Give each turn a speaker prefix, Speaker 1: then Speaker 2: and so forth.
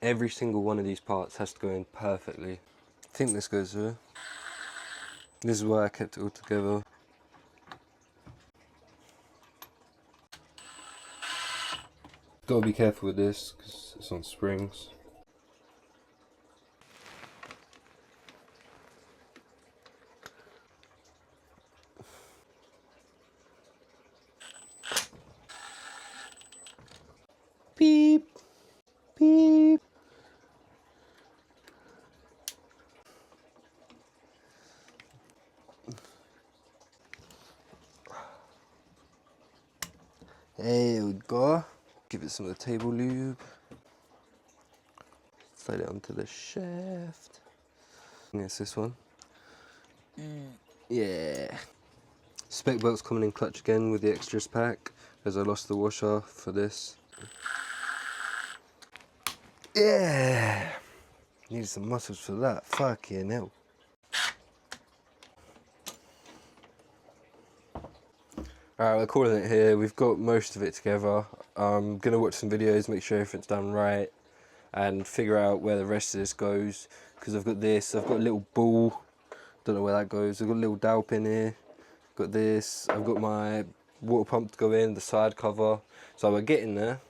Speaker 1: Every single one of these parts has to go in perfectly. I think this goes there. This is why I kept it all together. Gotta be careful with this because it's on springs. Beep, beep. There we go. Give it some of the table lube. Slide it onto the shaft. And it's this one. Yeah. Spec belt's coming in clutch again with the extras pack, as I lost the washer for this. Yeah. Need some muscles for that. Fucking hell. Alright, we're calling it here. We've got most of it together. I'm gonna watch some videos, make sure everything's done right, and figure out where the rest of this goes. Because I've got this, I've got a little ball, don't know where that goes. I've got a little dowel pin here, got this, I've got my water pump to go in, the side cover. So we're getting there.